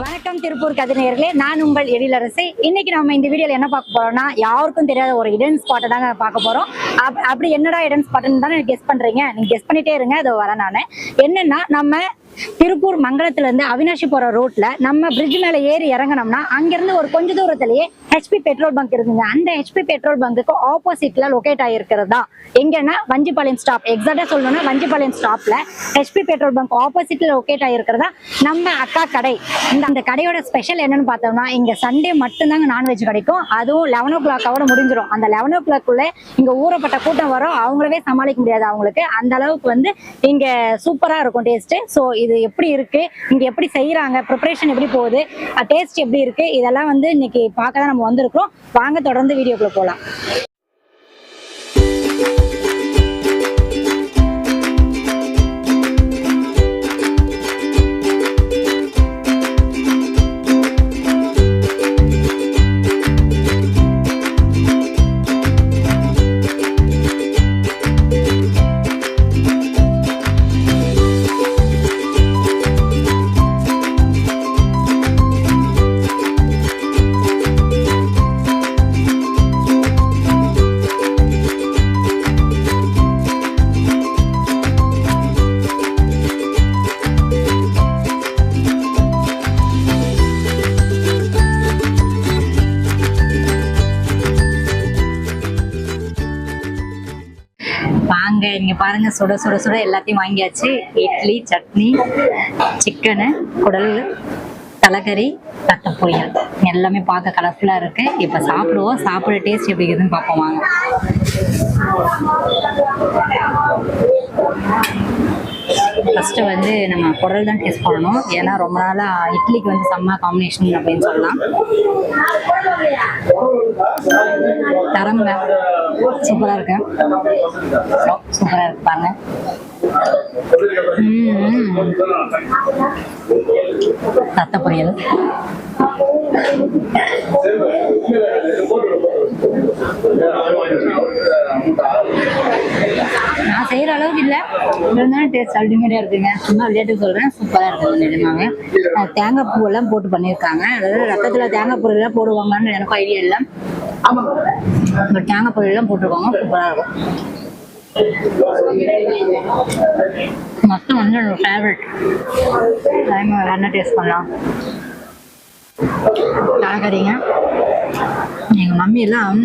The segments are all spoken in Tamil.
வணக்கம் திருப்பூர் கதிநேயர்களே, நான் உங்கள் எழிலரசி. இன்னைக்கு நம்ம இந்த வீடியோல என்ன பார்க்க போறோம்னா, யாருக்கும் தெரியாத ஒரு இடன் ஸ்பாட்டை தாங்க பார்க்க போறோம். அப்படி என்னடா இடன் ஸ்பாட்னு தானே கெஸ் பண்றீங்க. நீங்க கெஸ் பண்ணிட்டே இருங்க, அதை வரேன் நானு. என்னன்னா, நம்ம திருப்பூர் மங்கலத்துல இருந்து அவினாஷி போற ரோட்ல நம்ம பிரிட்ஜ் மேல ஏறி இறங்கணும்னா அங்கிருந்து ஒரு கொஞ்ச தூரத்திலேயே ஹெச்பி பெட்ரோல் பங்க் இருக்குங்க. அந்த ஹெச்பி பெட்ரோல் பங்குக்கு ஆப்போசிட்ல லொகேட் ஆகிருக்கிறது தான் எங்கன்னா வஞ்சிபாளையம் ஸ்டாப். எக்ஸாக்டா சொல்லணும்னா வஞ்சிபாளையம் ஸ்டாப்ல ஹெச்பி பெட்ரோல் பங்க் ஆப்போசிட்ல லொகேட் ஆகிருக்கிறதா நம்ம அக்கா கடை. அந்த கடையோட ஸ்பெஷல் என்னன்னு பார்த்தோம்னா, இங்க சண்டே மட்டும்தாங்க நான்வெஜ் கிடைக்கும். அதுவும் 11 o'clock முடிஞ்சிடும். அந்த 11 o'clock இங்க ஊறப்பட்ட கூட்டம் வரும். அவங்களவே சமாளிக்க முடியாது அவங்களுக்கு. அந்த அளவுக்கு இங்க சூப்பரா இருக்கும் டேஸ்ட். ஸோ இது எப்படி இருக்கு, இங்க எப்படி செய்யறாங்க, ப்ரிப்பரேஷன் எப்படி போகுது, டேஸ்ட் எப்படி இருக்கு, இதெல்லாம் இன்னைக்கு பார்க்க தான் நம்ம வந்திருக்கிறோம். வாங்க தொடர்ந்து வீடியோக்குள்ள போலாம். வாங்க, இங்க பாருங்க, சுட சுட சுட எல்லாத்தையும் வாங்கியாச்சு. இட்லி, சட்னி, சிக்கனு, குடல், தலைக்கறி, தட்டை பொரியல் எல்லாமே பார்க்க கலர்ஃபுல்லா இருக்கு. இப்ப சாப்பிடுவோம். சாப்பிட டேஸ்ட் எப்படி இருக்குதுன்னு பார்ப்போம் வாங்க. ஃபர்ஸ்ட் நம்ம குடல் தான் டேஸ்ட் பண்ணணும். ஏன்னா ரொம்ப நாளா இட்லிக்கு செம்ம காம்பினேஷன் அப்படின்னு சொல்லலாம். தரங்க சூப்பரா இருக்கு, சூப்பரா இருக்கு பாருங்க. தட்டை பொரியல் நான் செய்யற அளவுக்கு இல்ல, இருந்தாலும் டேஸ்ட் அல்டிமேட்டா இருக்குங்க. சும்மா விளையாட்டு சொல்றேன், சூப்பரா இருக்குது நிஜமாவே. தேங்காய் பூ எல்லாம் போட்டு பண்ணிருக்காங்க. அதாவது ரத்தத்துல தேங்காய் பூ எல்லாம் போடுவாங்கன்னு எனக்கும் ஐடியா இல்லை. பட் தேங்காய் பூ எல்லாம் போட்டிருக்காங்க, சூப்பரா இருக்கும். மொத்தம் என்னோட ஃபேவரட். என்ன டேஸ்ட் பண்ணலாம். தலைக்கறிங்க, எங்க மம்மி எல்லாம்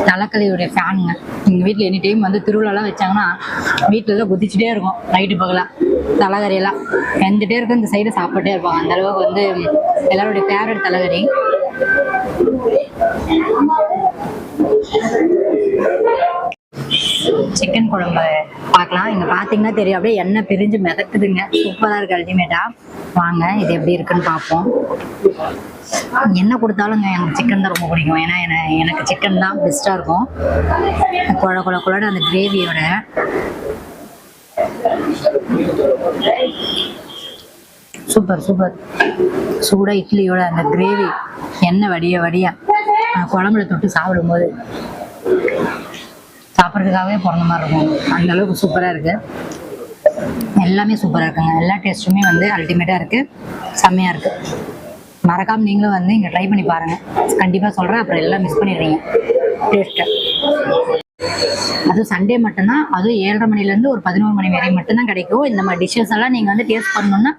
தலைக்கறியுடைய ஃபேனுங்க. எங்க வீட்டுல எனி டைம் திருவிழாலாம் வச்சாங்கன்னா வீட்டுல எல்லாம் குதிச்சுட்டே இருக்கும். நைட்டு பகலா தலைக்கறி எல்லாம் வெந்துட்டே இருக்கும். இந்த சைடு சாப்பிட்டே இருப்பாங்க. அந்த அளவுக்கு எல்லாருடைய ஃபேவரட் தலைக்கறி. சிக்கன் குழம்பு பார்க்கலாம். இங்க பாத்தீங்கன்னா தெரியும், அப்படியே எண்ணெய் பிரிஞ்சு மிதக்குதுங்க. சூப்பரா இருக்கு அல்டிமேட்டா. வாங்க இது எப்படி இருக்குன்னு பார்ப்போம். என்ன கொடுத்தாலும் எனக்கு சிக்கன் தான் ரொம்ப பிடிக்கும். ஏன்னா எனக்கு சிக்கன் தான் பெஸ்டா இருக்கும். குழ குழ குழ அந்த கிரேவியோட சூப்பர் சூப்பர். சூடா இட்லியோட அந்த கிரேவி எண்ணெய் வடிய வடிய குழம்புல தொட்டு சாப்பிடும்போது சாப்பிட்றதுக்காகவே பிறந்த மாதிரி இருக்கும். அந்த அளவுக்கு சூப்பராக இருக்கு. எல்லாமே சூப்பராக இருக்குங்க. எல்லா டேஸ்ட்டுமே அல்டிமேட்டாக இருக்கு, செம்மையாக இருக்கு. மறக்காம நீங்களும் இங்கே ட்ரை பண்ணி பாருங்க. கண்டிப்பாக சொல்கிறேன், அப்புறம் எல்லாம் மிஸ் பண்ணிடுறீங்க டேஸ்ட்டை. அதுவும் சண்டே மட்டும்தான். அதுவும் 7:30 மணிலேருந்து ஒரு 11 மணி வரை மட்டும்தான் கிடைக்கும். இந்த மாதிரி டிஷ்ஷஸ் எல்லாம் நீங்கள் டேஸ்ட் பண்ணணும்னா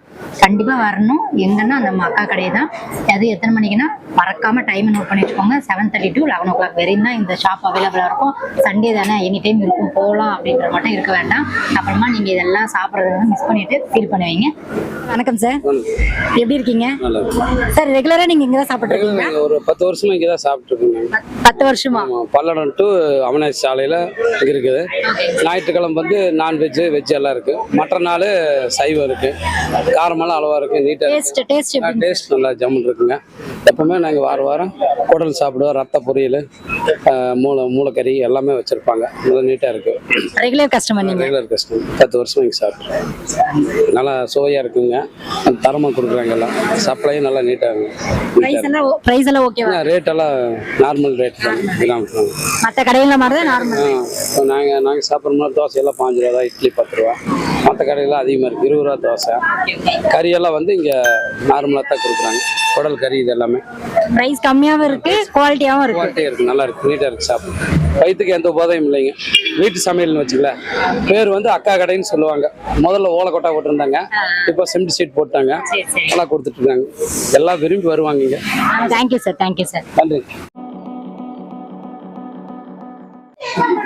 கண்டிப்பாக வரணும். எங்கன்னா அந்த அக்கா கடை தான். அது எத்தனை மணிக்குன்னா மறக்காம டைம் நோட் பண்ணி வச்சுக்கோங்க. 7:30 to 11 o'clock வரையும் தான் இந்த ஷாப் அவைலபிளாக இருக்கும். சண்டே தானே, எனி டைம் இருக்கும், போகலாம் அப்படின்ற மட்டும் இருக்க வேண்டாம். அப்புறமா நீங்கள் இதெல்லாம் சாப்பிட்றது மிஸ் பண்ணிட்டு ஃபீல் பண்ணுவீங்க. வணக்கம் சார், எப்படி இருக்கீங்க சார்? ரெகுலராக நீங்கள் இங்கே தான் சாப்பிட்ருக்கீங்க? ஒரு 10 வருஷமா இங்கே தான் சாப்பிட்ருக்கீங்க. 10 வருஷமா? பல்லடம் டு அவினாஷி சாலையில் இருக்குது. ஞாயிற்றுக்கிழமை நான்வெஜ், வெஜ் எல்லாம் இருக்கு. மற்ற நாள் சைவம் இருக்கு. காரமெல்லாம் அளவா இருக்கு. நீட்டாக டேஸ்ட் நல்லா ஜம்முன்னு இருக்குங்க. எப்பவுமே நாங்கள் வாரம் குடல் சாப்பிடுவோம், ரத்த பொரியல், மூளைக்கறி எல்லாமே வச்சுருப்பாங்க. நல்லா நீட்டாக இருக்குது. ரெகுலர் கஸ்டமர் நீங்க? ரெகுலர் கஸ்டமர், 10 வருஷமா இங்கே சாப்பிட்றேன். நல்லா சுவையாக இருக்குங்க, தரமாக கொடுக்குறாங்க. எல்லாம் சப்ளையும் நல்லா நீட்டாக இருக்கும். பிரைஸ் எல்லாம் ஓகேவா? ரேட் எல்லாம் நார்மல் ரேட் தான் கிராமத்தில். மற்ற கடைகளில் மாதிரி தான் நார்மல். இப்போ நாங்கள் சாப்பிட்ற மாதிரி தோசை எல்லாம் 5 ரூபா தான், இட்லி 10 ரூபா. மற்ற கடையெல்லாம் அதிகமாக இருக்குது, 20 ரூபா தோசை. கறியெல்லாம் வந்து இங்கே நார்மலாக தான் கொடுக்குறாங்க. குடல் கறி இது எல்லாமே பிரைஸ் கம்மியாகவும் இருக்கு, குவாலிட்டியாகவும் இருக்கு. குவாலிட்டியாக இருக்குது, நல்லா இருக்குது, நீட்டாக இருக்குது. சாப்பிடும் வயிற்றுக்கு எந்த உபாதையும் இல்லைங்க. வீட்டு சமையல்னு வச்சுக்கல, பேர் வந்து அக்கா கடைன்னு சொல்லுவாங்க. முதல்ல ஓலைக்கொட்டா போட்டிருந்தாங்க, இப்போ சிமெண்ட் சீட் போட்டாங்க, நல்லா கொடுத்துட்டு இருக்காங்க. எல்லாம் விரும்பி வருவாங்க இங்கே. Thank you sir, thank you sir. நன்றி.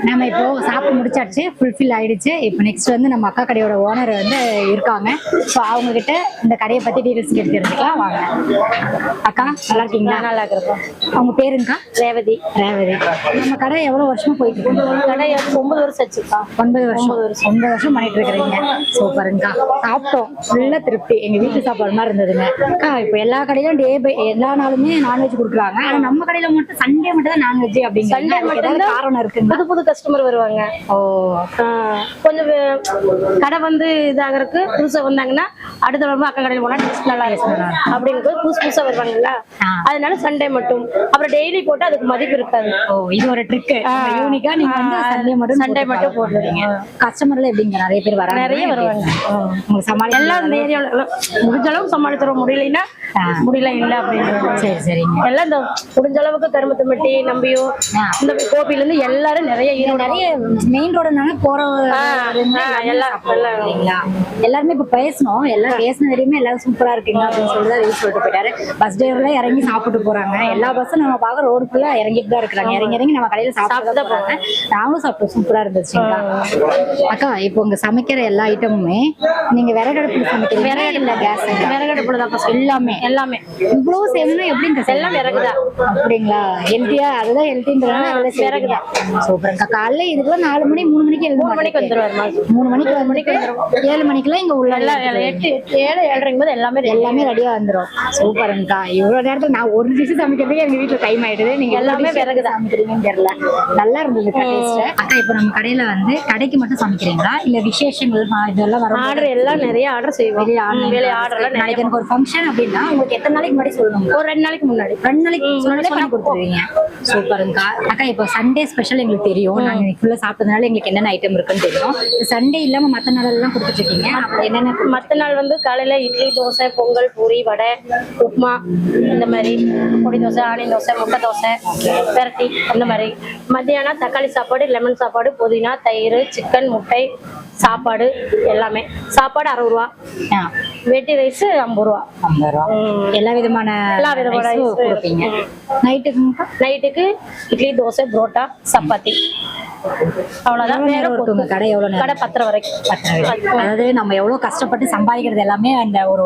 நம்ம இப்போ சாப்பிட்டு முடிச்சாச்சு, ஃபுல்ஃபில் ஆயிடுச்சு. இப்போ நெக்ஸ்ட் வந்து நம்ம அக்கா கடையோட ஓனர் வந்து இருக்காங்க. ஸோ அவங்க கிட்ட இந்த கடையை பத்தி டீடைல்ஸ் கேட்டுருக்கலாம். வாங்க. அக்கா நல்லா இருக்கீங்களா? நல்லா இருக்கிறோம். அவங்க பேருங்கக்கா? ரேவதி. ரேவதி. நம்ம கடை எவ்வளவு வருஷமா போயிட்டு இருக்கு? கடை 9 வருஷம் ஆச்சுக்கா. 9 வருஷம் பண்ணிட்டு இருக்கிறீங்க. சூப்பருங்கக்கா. சாப்பிட்டோம், ஃபுல்லா திருப்தி. எங்க வீட்டு சாப்பாடு மாதிரி இருந்ததுங்க. அக்கா இப்போ எல்லா கடையிலும் எல்லா நாளுமே நான்வெஜ் கொடுக்குறாங்க, ஆனா நம்ம கடையில மட்டும் சண்டே மட்டும் தான் நான்வெஜ் அப்படிங்கிறது காரணம் இருக்குங்க? புது கஸ்டமர் வருவாங்க. ஓ, கொஞ்சம் கடை வந்து இதாகிறதுக்கு புதுசா வந்தாங்கன்னா அடுத்த வாரம் அக்கா கடையில் போனா டேஸ்ட் நல்லா இருக்கும் அப்படிங்கிறது புதுசா வருவாங்கல்ல, அதனால சண்டே மட்டும். அப்புறம் டெய்லி போட்டு அதுக்கு மதிப்பு இருக்காது. ஓ, இது ஒரு ட்ரிக். யூனிக்கா நீங்க வந்து சண்டே மட்டும் போடுறீங்க. கஸ்டமர்ல எப்படிங்க? நிறைய பேர் வராங்க? நிறைய வருவாங்க. உங்களுக்கு சமாளி எல்லாம் இந்த ஏரியாவில் முடிஞ்ச அளவுக்கு சமாளித்துறோம், முடியலைன்னா முடியல இல்லை அப்படின்னு. சரி சரிங்க. எல்லாம் இந்த முடிஞ்ச அளவுக்கு கருமத்தம்பட்டி நம்பியோ இந்த கோபில இருந்து எல்லாரும் நிறைய மெயின் ரோடுனால எல்லாருமே இப்ப பேசணும். எல்லாம் பேசின வரையுமே எல்லாரும் சூப்பரா இருக்கீங்க அப்படின்னு சொல்லிட்டு போயிட்டாரு. பஸ் டிரைவர்ல இறங்கி சாப்பிட்டு போறாங்க. எல்லா பஸ்ஸும் நம்ம பார்க்க ரோடு ஃபுல்லா இறங்கிட்டு தான் இருக்கிறாங்க. இறங்கி நம்ம கடையில சாப்பிட்டு போறாங்க. நாங்களும் சாப்பிட்டோம், சூப்பரா இருந்துச்சுங்களா? அக்கா இப்போ உங்க சமைக்கிற எல்லா ஐட்டமுமே நீங்க விறகடுப்புல சமைக்கிறீங்க? விறகு இல்ல, கேஸ். விறகடுப்புல தான் எல்லாமே. இவ்வளவு செய்யணும்னா எப்படிங்க? எல்லாம் விறகுதான். அப்படிங்களா? ஹெல்த்தியா? அதுதான் ஹெல்த்தின்றதுனால விறகுதான். சூப்பர்க்கா. காலைல இதுக்குலாம் 4 மணி 3 மணிக்கு 3 மணிக்கு வந்துருவாரு. 3 மணிக்கு 7 மணிக்கெல்லாம் இங்க உள்ள 8 7 7:30 போது எல்லாமே ரெடியா வந்துரும். சூப்பர்க்கா. இவ்வளவு நேரத்துல நான் ஒரு டிஷ் சமைக்கிறதுக்கு எங்க வீட்டுல டைம் ஆயிடுது. நீங்க எல்லாமே விறகு சமைக்கிறீங்கன்னு தெரியல. நல்லா இருந்தது டேஸ்ட். அக்கா இப்போ நம்ம கடையில வந்து கடைக்கு மட்டும் சமைக்கிறீங்களா இல்ல விசேஷங்கள் இதெல்லாம் வர ஆர்டர்? எல்லாம் நிறைய ஆர்டர் செய்வோம். வெளிய ஆர்டர் எல்லாம் நாளைக்கு எனக்கு ஒரு ஃபங்க்ஷன் அப்படின்னா உங்களுக்கு எத்தனை நாளைக்கு முன்னாடி சொல்லணும்? ஒரு 2 நாளைக்கு முன்னாடி. 2 நாளைக்கு முன்னாடி பண்ணி கொடுத்துருவீங்க. சூப்பர்க்கா. அக்கா இப்போ சண்டே ஸ்பெஷல் எங்களுக்கு தெரியும். நாங்க ஃபுல்லா சாப்பிட்டதுனால எங்களுக்கு என்னென்ன ஐட்டம் இருக்குன்னு தெரியும். சண்டே இல்லாம மத்த நாள் எல்லாம் கொடுத்துட்டு இருக்கீங்க. அப்புறம் என்னென்ன? மத்த நாள் வந்து காலையில இட்லி, தோசை, பொங்கல், பூரி, வடை, உப்புமா, இந்த மாதிரி பொடி தோசை, ஆனியன் தோசை, முட்டை தோசை, விரட்டி அந்த மாதிரி. மத்தியானம் தக்காளி சாப்பாடு, லெமன் சாப்பாடு, புதினா, தயிர், சிக்கன், முட்டை, சாப்பாடு எல்லாமே. சாப்பாடு 60 ரூபா, வெட்டி ரைஸ் 50 ரூபா. 50 ரூபா. எல்லா விதமான கொடுப்பீங்க. நைட்டுக்கு இட்லி, தோசை, புரோட்டா, சப்பாத்தி, அவ்வளவுதான். கடை எவ்வளவு? கடை 10 வரைக்கும். அதாவது நம்ம எவ்வளவு கஷ்டப்பட்டு சம்பாதிக்கிறது எல்லாமே அந்த ஒரு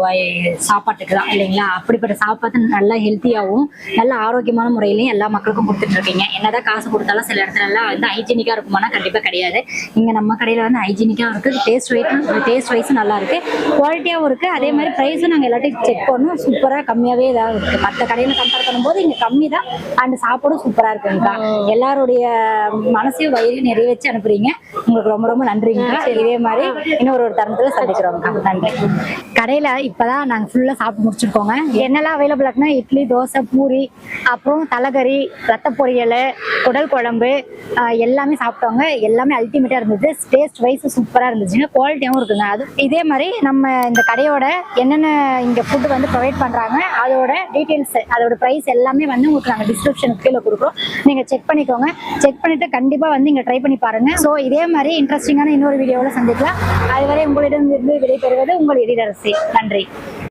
சாப்பாட்டுக்கு தான் இல்லைங்களா? அப்படிப்பட்ட சாப்பாடு நல்லா ஹெல்த்தியாகவும் நல்ல ஆரோக்கியமான முறையிலையும் எல்லா மக்களுக்கும் கொடுத்துட்டு இருக்கீங்க. என்னதான் காசு கொடுத்தாலும் சில இடத்துல எல்லாம் வந்து ஹைஜீனிக்கா இருக்குமானா கண்டிப்பா கிடையாது. இங்க நம்ம கடையில வந்து ஹைஜீனிக்கா இருக்கு. டேஸ்ட் வைஸ் நல்லா இருக்கு, குவாலிட்டியாவும் இருக்கு. அதே மாதிரி பிரைஸும் நாங்க எல்லாத்தையும் செக் பண்ணோம், சூப்பரா கம்மியாவே தான் இருக்கு. மற்ற கடையில கம்பேர் பண்ணும்போது இங்க கம்மி தான். அண்ட் சாப்பாடும் சூப்பரா இருக்குங்கக்கா. எல்லாருடைய மனசையும் வயிறையும் நிறைய வச்சு அனுப்புறீங்க. உங்களுக்கு ரொம்ப ரொம்ப நன்றிங்கக்கா. இதே மாதிரி இன்னொரு தருணத்துல சந்திக்கிறோம்க்கா. நன்றி. கடையில இப்பதான் நாங்க ஃபுல்லா சாப்பிட்டு முடிச்சிருக்கோங்க. என்னெல்லாம் அவைலபிள் இருக்குன்னா இட்லி, தோசை, பூரி, அப்புறம் தலைக்கறி, ரத்த பொரியல், குடல் குழம்பு எல்லாமே சாப்பிட்டோங்க. எல்லாமே அல்டிமேட்டா இருந்தது. டேஸ்ட் வைஸ் சூப்பரா இருந்துச்சுங்க, குவாலிட்டியாவும் இருக்குங்க. அது இதே மாதிரி நம்ம இந்த கடையோட என்னென்ன இங்க ஃபுட் வந்து ப்ரொவைட் பண்றாங்க அதோட டீடைல்ஸ், அதோட பிரைஸ் எல்லாமே வந்து உங்களுக்கு நாங்கள் டிஸ்கிரிப்ஷனுக்கு கீழே கொடுக்குறோம். நீங்க செக் பண்ணிக்கோங்க. செக் பண்ணிட்டு கண்டிப்பா வந்து இங்க ட்ரை பண்ணி பாருங்க. ஸோ இதே மாதிரி இன்ட்ரெஸ்டிங்கான இன்னொரு வீடியோவில் சந்திக்கலாம். அதுவரை உங்களிடம் இருந்து விடைபெறுவது உங்கள் எழிலரசி. நன்றி.